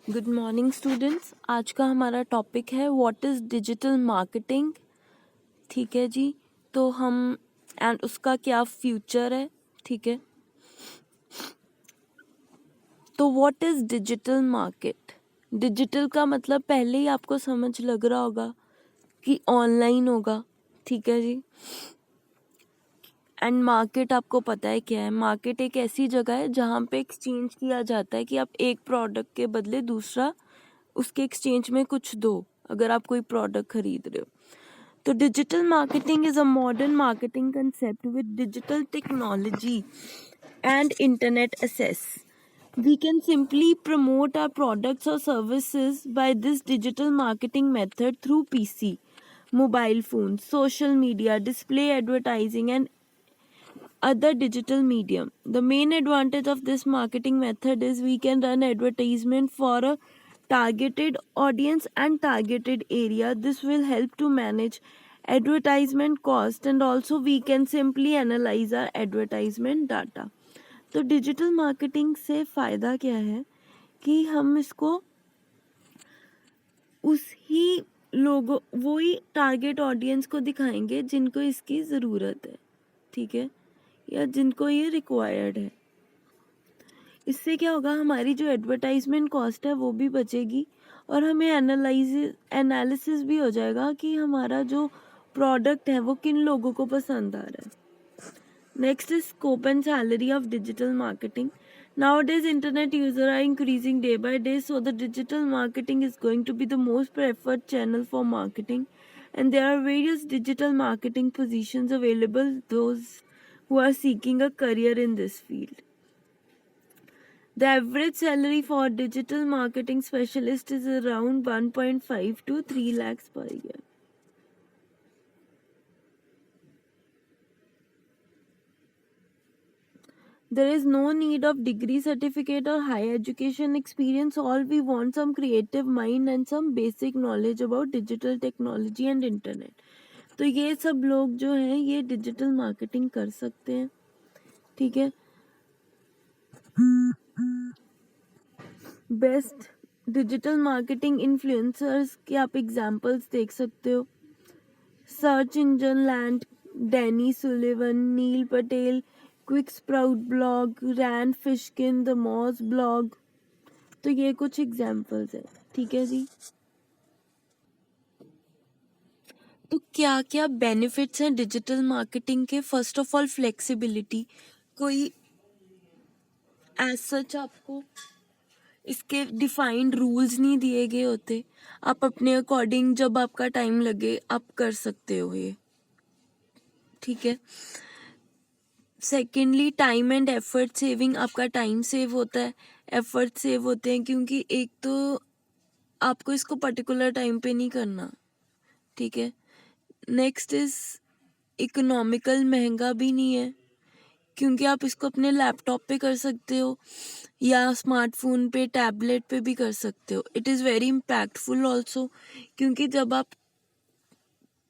Good morning students. आज का हमारा टॉपिक है व्हाट इज़ डिजिटल मार्केटिंग। ठीक है जी। तो हम एंड उसका क्या फ्यूचर है। ठीक है। तो what is digital market. Digital का मतलब पहले ही आपको समझ लग रहा होगा कि ऑनलाइन होगा। ठीक है जी। एंड मार्केट आपको पता है क्या है। मार्केट एक ऐसी जगह है जहाँ पे एक्सचेंज किया जाता है कि आप एक प्रोडक्ट के बदले दूसरा उसके एक्सचेंज में कुछ दो, अगर आप कोई प्रोडक्ट खरीद रहे हो। तो digital marketing is a modern marketing concept with digital technology and internet access. We can simply promote our products or services by this digital marketing method through PC, mobile phones, social media, display advertising, and other digital medium. The main advantage of this marketing method is we can run advertisement for a targeted audience and targeted area. This will help to manage advertisement cost, and also we can simply analyze our advertisement data. तो digital marketing से फ़ायदा क्या है कि हम इसको उसी लोगों वही टारगेट ऑडियंस को दिखाएंगे जिनको इसकी ज़रूरत है। ठीक है, या जिनको ये रिक्वायर्ड है। इससे क्या होगा, हमारी जो एडवर्टाइजमेंट कॉस्ट है वो भी बचेगी और हमें एनालिसिस भी हो जाएगा कि हमारा जो प्रोडक्ट है वो किन लोगों को पसंद आ रहा है। Next is scope and salary of digital marketing. Nowadays, internet users are increasing day by day, so the digital marketing is going to be the most preferred channel for marketing. And there are various digital marketing positions available, those who are seeking a career in this field. The average salary for a digital marketing specialist is around 1.5 to 3 lakhs per year. There is no need of degree, certificate or high education experience. All we want some creative mind and some basic knowledge about digital technology and internet. तो ये सब लोग जो हैं ये digital marketing कर सकते हैं। ठीक है। बेस्ट डिजिटल मार्केटिंग इन्फ्लुएंसर्स के आप एग्जांपल्स देख सकते हो। Search Engine Land, Danny Sullivan, Neil Patel, Quick Sprout blog, Rand Fishkin, the Moz blog. तो ये कुछ एग्जाम्पल्स है। ठीक है जी। तो क्या क्या बेनिफिट्स हैं डिजिटल मार्केटिंग के। First of all flexibility. कोई एज सच आपको इसके डिफाइंड रूल्स नहीं दिए गए होते। आप अपने अकॉर्डिंग जब आपका टाइम लगे आप कर सकते हो ये। ठीक है। Secondly time and effort saving. आपका टाइम सेव होता है, एफर्ट सेव होते हैं, क्योंकि एक तो आपको इसको पर्टिकुलर टाइम पे नहीं करना। ठीक है। नेक्स्ट इज इकोनॉमिकल, महंगा भी नहीं है क्योंकि आप इसको अपने लैपटॉप पे कर सकते हो या स्मार्टफोन पे, टैबलेट पे भी कर सकते हो। It is very impactful also, क्योंकि जब आप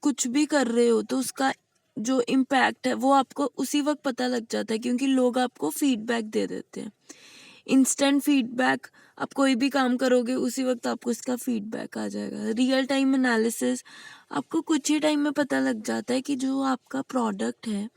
कुछ भी कर रहे हो तो उसका जो इम्पैक्ट है वो आपको उसी वक्त पता लग जाता है, क्योंकि लोग आपको फीडबैक दे देते हैं। Instant feedback. आप कोई भी काम करोगे उसी वक्त आपको इसका फीडबैक आ जाएगा। Real time analysis. आपको कुछ ही टाइम में पता लग जाता है कि जो आपका प्रोडक्ट है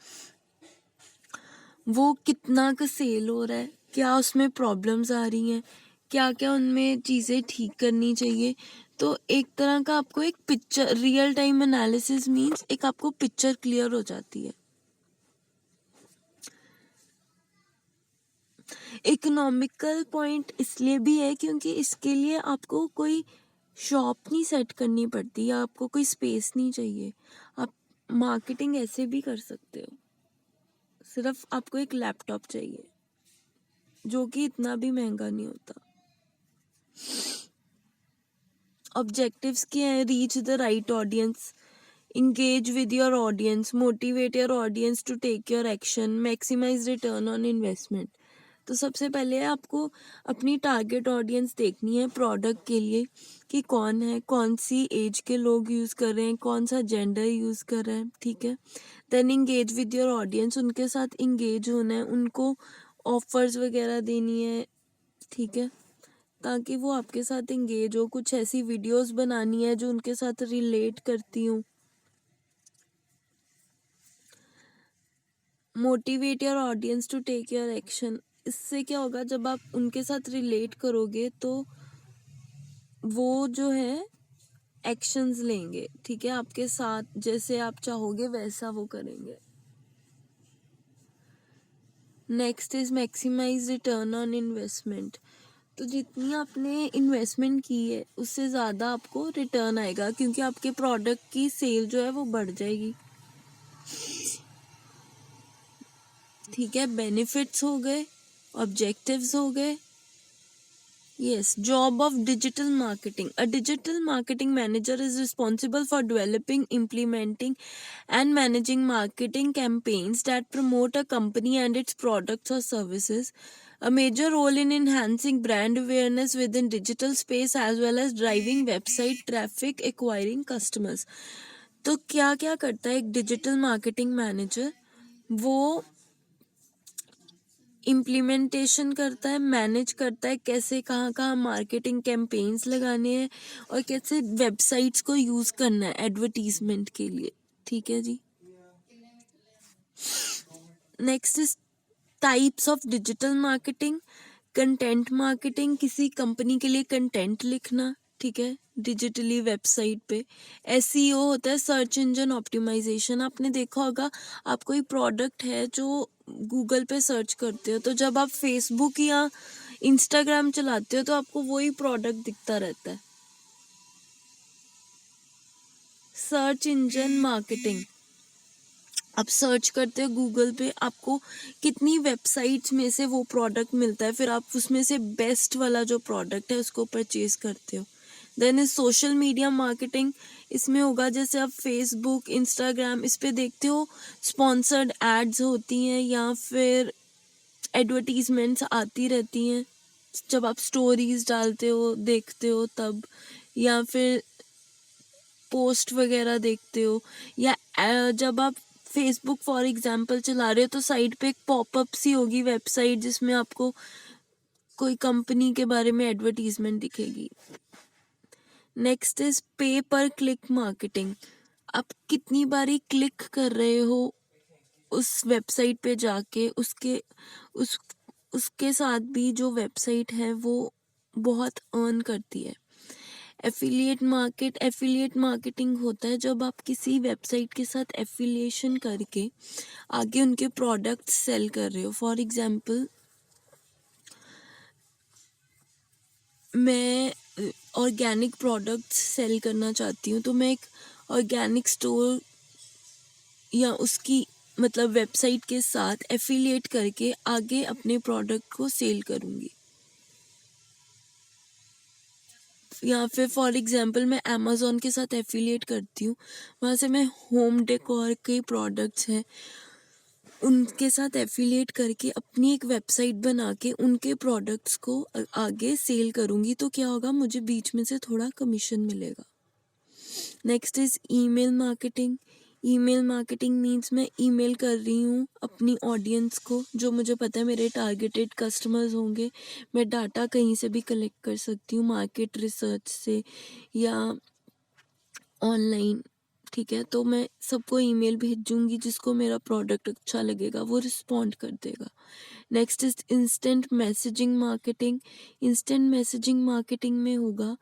वो कितना का सेल हो रहा है, क्या उसमें प्रॉब्लम्स आ रही हैं, क्या क्या उनमें चीज़ें ठीक करनी चाहिए। तो एक तरह का आपको एक picture, real time analysis means एक आपको पिक्चर क्लियर हो जाती है। इकोनॉमिकल पॉइंट इसलिए भी है क्योंकि इसके लिए आपको कोई शॉप नहीं सेट करनी पड़ती या आपको कोई स्पेस नहीं चाहिए। आप मार्केटिंग ऐसे भी कर सकते हो। सिर्फ आपको एक लैपटॉप चाहिए जो कि इतना भी महंगा नहीं होता। ऑब्जेक्टिव्स क्या है। Reach the right audience, engage with your audience, motivate your audience to take your action, maximize return on investment. तो सबसे पहले आपको अपनी टारगेट ऑडियंस देखनी है प्रोडक्ट के लिए कि कौन है, कौन सी एज के लोग यूज़ कर रहे हैं, कौन सा जेंडर यूज़ कर रहे हैं। ठीक है। Then engage with your audience, उनके साथ इंगेज होना है, उनको ऑफर्स वगैरह देनी है। ठीक है। ताकि वो आपके साथ एंगेज हो। कुछ ऐसी वीडियोस बनानी है जो उनके साथ रिलेट करती हूँ। Motivate your audience to take your action. इससे क्या होगा, जब आप उनके साथ रिलेट करोगे तो वो जो है एक्शंस लेंगे, ठीक है, आपके साथ जैसे आप चाहोगे वैसा वो करेंगे। Next is maximise return on investment. तो जितनी आपने इन्वेस्टमेंट की है उससे ज़्यादा आपको रिटर्न आएगा, क्योंकि आपके प्रोडक्ट की सेल जो है वो बढ़ जाएगी, ठीक है। बेनिफिट्स हो गए, ऑब्जेक्टिव्स हो गए। Yes, job of digital marketing. A digital marketing manager is responsible for developing, implementing, and managing marketing campaigns that promote a company and its products or services. A major role in enhancing brand awareness within digital space as well as driving website traffic, acquiring customers. तो क्या क्या करता है एक digital marketing manager? वो implementation करता है, manage करता है कैसे कहाँ कहाँ मार्केटिंग कैंपेन्स लगाने हैं और कैसे वेबसाइट्स को यूज़ करना है एडवर्टीजमेंट के लिए, ठीक है जी। Next is types of digital marketing. Content marketing, किसी कंपनी के लिए कंटेंट लिखना, ठीक है, डिजिटली वेबसाइट पे। एसईओ होता है सर्च इंजन ऑप्टिमाइजेशन। आपने देखा होगा, आप कोई प्रोडक्ट है जो गूगल पे सर्च करते हो, तो जब आप फेसबुक या इंस्टाग्राम चलाते हो तो आपको वही प्रोडक्ट दिखता रहता है। सर्च इंजन मार्केटिंग, आप सर्च करते हो गूगल पे, आपको कितनी वेबसाइट्स में से वो प्रोडक्ट मिलता है, फिर आप उसमें से बेस्ट वाला जो प्रोडक्ट है उसको परचेज करते हो। Then is social media marketing. इसमें होगा जैसे आप फेसबुक, इंस्टाग्राम इस पे देखते हो, स्पॉन्सर्ड एड्स होती हैं या फिर एडवर्टीजमेंट्स आती रहती हैं जब आप स्टोरीज डालते हो, देखते हो तब, या फिर पोस्ट वगैरह देखते हो, या जब आप फेसबुक फॉर एग्जांपल चला रहे हो तो साइड पे एक पॉपअप सी होगी वेबसाइट जिसमें आपको कोई कंपनी के बारे में एडवर्टीजमेंट दिखेगी। नेक्स्ट इज पे पर क्लिक मार्केटिंग। आप कितनी बारी क्लिक कर रहे हो उस वेबसाइट पे जाके, उसके साथ भी जो वेबसाइट है वो बहुत अर्न करती है। एफिलिएट मार्केटिंग होता है जब आप किसी वेबसाइट के साथ एफिलिएशन करके आगे उनके प्रोडक्ट सेल कर रहे हो। फॉर एग्जांपल, मैं ऑर्गेनिक प्रोडक्ट्स सेल करना चाहती हूँ, तो मैं एक ऑर्गेनिक स्टोर या उसकी मतलब वेबसाइट के साथ एफिलिएट करके आगे अपने प्रोडक्ट को सेल करूँगी। या फिर फॉर एग्जांपल मैं अमेज़ॉन के साथ एफिलिएट करती हूँ, वहाँ से मैं होम डेकोर के प्रोडक्ट्स हैं उनके साथ एफिलिएट करके अपनी एक वेबसाइट बना के उनके प्रोडक्ट्स को आगे सेल करूँगी, तो क्या होगा, मुझे बीच में से थोड़ा कमीशन मिलेगा। Next is email marketing. Email marketing means मैं ईमेल कर रही हूँ अपनी ऑडियंस को, जो मुझे पता है मेरे टारगेटेड कस्टमर्स होंगे। मैं डाटा कहीं से भी कलेक्ट कर सकती हूँ, मार्केट रिसर्च से या ऑनलाइन, ठीक है। तो मैं सबको ईमेल भेजूंगी, जिसको मेरा प्रोडक्ट अच्छा लगेगा वो रिस्पॉन्ड कर देगा। Next is instant messaging marketing. Instant messaging marketing में होगा,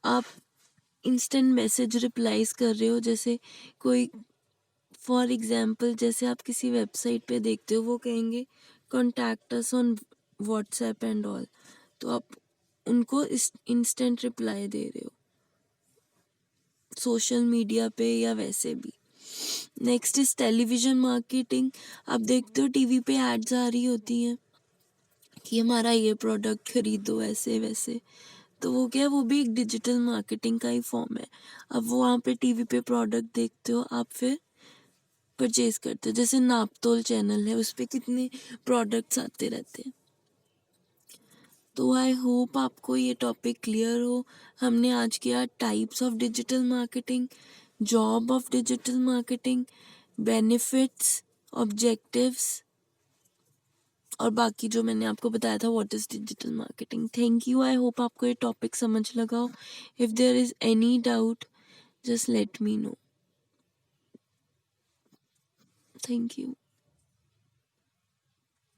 आप इंस्टेंट मैसेज रिप्लाईज कर रहे हो, जैसे कोई फॉर एग्जांपल जैसे आप किसी वेबसाइट पे देखते हो वो कहेंगे contact us on WhatsApp and all, तो आप उनको इंस्टेंट रिप्लाई दे रहे हो सोशल मीडिया पे या वैसे भी। Next is television marketing. आप देखते हो टीवी पे एड्स आ रही होती हैं कि हमारा ये प्रोडक्ट खरीदो ऐसे वैसे, तो वो क्या है, वो भी एक डिजिटल मार्केटिंग का ही फॉर्म है। अब वो वहाँ पे टीवी पे प्रोडक्ट देखते हो, आप फिर परचेज करते हो। जैसे नापतोल चैनल है, उस पर कितने प्रोडक्ट्स आते रहते हैं। तो आई होप आपको ये टॉपिक क्लियर हो। हमने आज किया types of digital marketing, job of digital marketing, benefits, objectives और बाकी जो मैंने आपको बताया था what is digital marketing. Thank you, I hope आपको ये टॉपिक समझ लगा हो। If there is any doubt just let me know. Thank you.